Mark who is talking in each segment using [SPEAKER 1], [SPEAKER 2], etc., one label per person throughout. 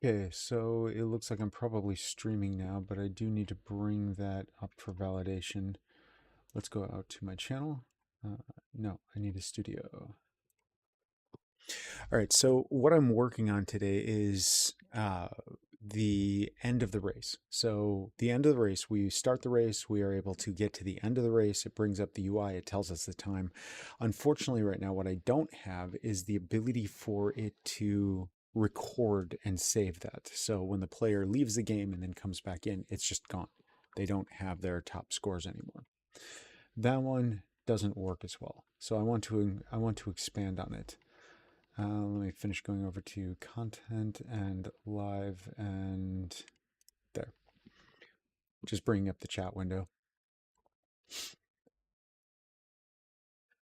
[SPEAKER 1] Okay, so it looks like I'm probably streaming now, but I do need to bring that up for validation. Let's go out to my channel. No, I need a studio. All right, so what I'm working on today is the end of the race. So the end of the race, we start the race, we are able to get to the end of the race. It brings up the UI, it tells us the time. Unfortunately, right now, what I don't have is the ability for it to record and save that. So when the player leaves the game and then comes back in, it's just gone. They don't have their top scores anymore. That one doesn't work as well. So I want to expand on it. Let me finish going over to content and live and there. Just bringing up the chat window.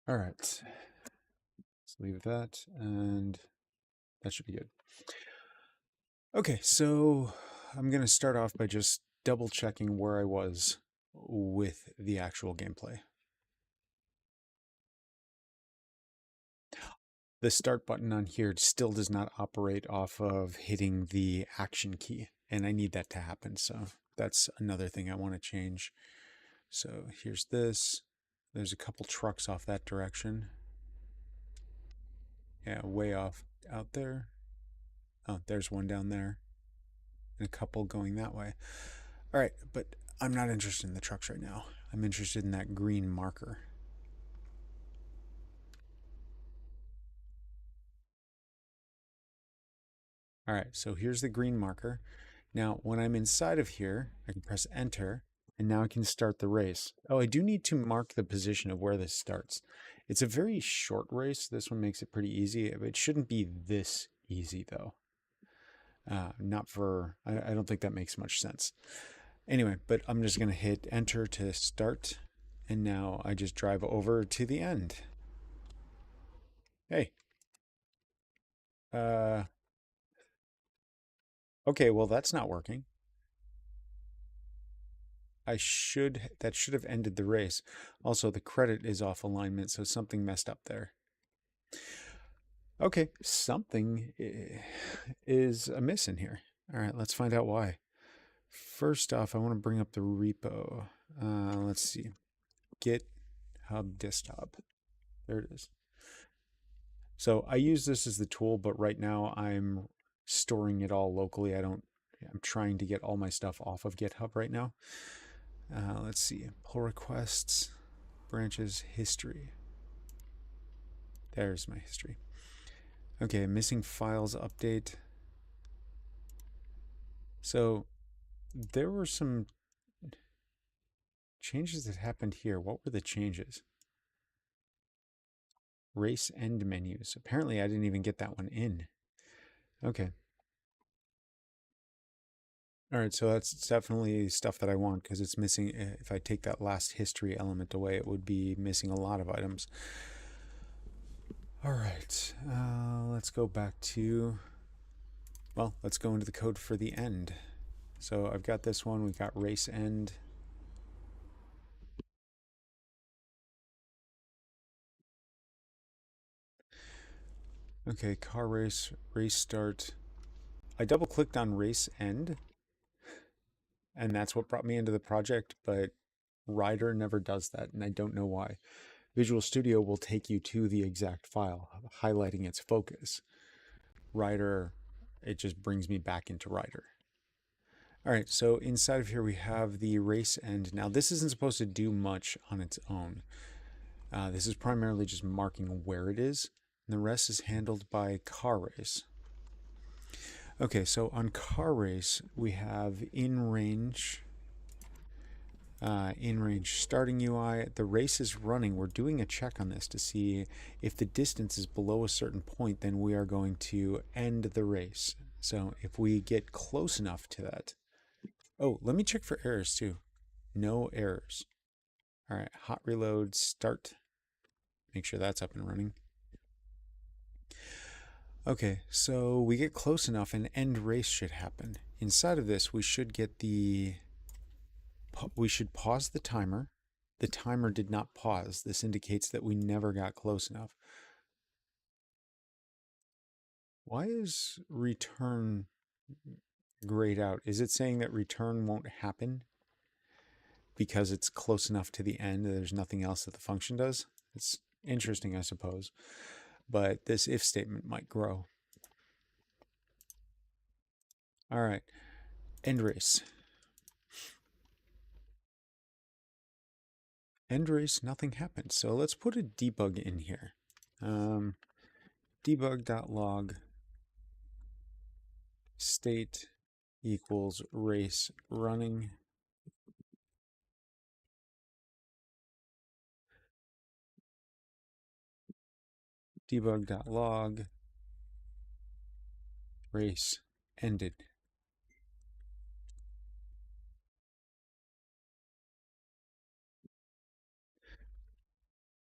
[SPEAKER 1] All right. Let's leave that and that should be good. Okay, so I'm going to start off by just double checking where I was with the actual gameplay. The start button on here still does not operate off of hitting the action key, and I need that to happen. So that's another thing I want to change. So here's this. There's a couple trucks off that direction. Yeah, way off out there. Oh, there's one down there. And a couple going that way. All right, but I'm not interested in the trucks right now. I'm interested in that green marker. All right, so here's the green marker. Now, when I'm inside of here, I can press enter, and now I can start the race. Oh, I do need to mark the position of where this starts. It's a very short race. This one makes it pretty easy. It shouldn't be this easy, though. Not for, I don't think that makes much sense. Anyway, but I'm just going to hit enter to start. And now I just drive over to the end. Hey. Okay, well, that's not working. That should have ended the race. Also, the credit is off alignment, so something messed up there. Okay, something is amiss in here. All right, let's find out why. First off, I want to bring up the repo. Let's see. GitHub desktop. There it is. So I use this as the tool, but right now I'm storing it all locally. I'm trying to get all my stuff off of GitHub right now. Let's see, pull requests, branches, history. There's my history. Okay, missing files update. So there were some changes that happened here. What were the changes? Race end menus. Apparently I didn't even get that one in. Okay. All right, so that's definitely stuff that I want because it's missing. If I take that last history element away, it would be missing a lot of items. All right, let's go back to, well, let's go into the code for the end. So I've got this one. We've got race end. Okay, car race, race start. I double clicked on race end, and that's what brought me into the project, but Rider never does that, and I don't know why. Visual Studio will take you to the exact file, highlighting its focus. Rider, it just brings me back into Rider. All right, so inside of here we have the race end. Now this isn't supposed to do much on its own. This is primarily just marking where it is, and the rest is handled by car race. Okay, so on car race, we have in-range starting UI. The race is running. We're doing a check on this to see if the distance is below a certain point, then we are going to end the race. So if we get close enough to that. Oh, let me check for errors too. No errors. All right, hot reload, start. Make sure that's up and running. Okay, so we get close enough and end race should happen. Inside of this, we should get we should pause the timer. The timer did not pause. This indicates that we never got close enough. Why is return grayed out. Is it saying that return won't happen because it's close enough to the end that there's nothing else that the function does? It's interesting, I suppose. But this if statement might grow. All right, end race. End race, nothing happened. So let's put a debug in here. Debug.log state equals race running. Debug.log race ended.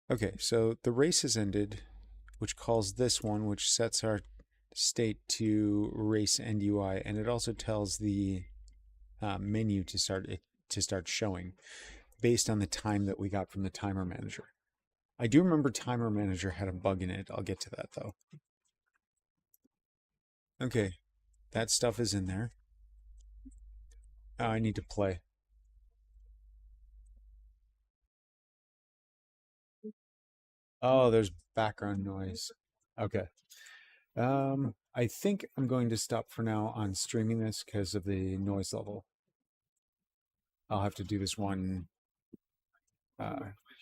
[SPEAKER 1] Okay, so the race has ended, which calls this one, which sets our state to race end UI, and it also tells the menu to start showing based on the time that we got from the timer manager. I do remember timer manager had a bug in it. I'll get to that though. Okay, that stuff is in there. I need to play. Oh, there's background noise. Okay. I think I'm going to stop for now on streaming this because of the noise level. I'll have to do this one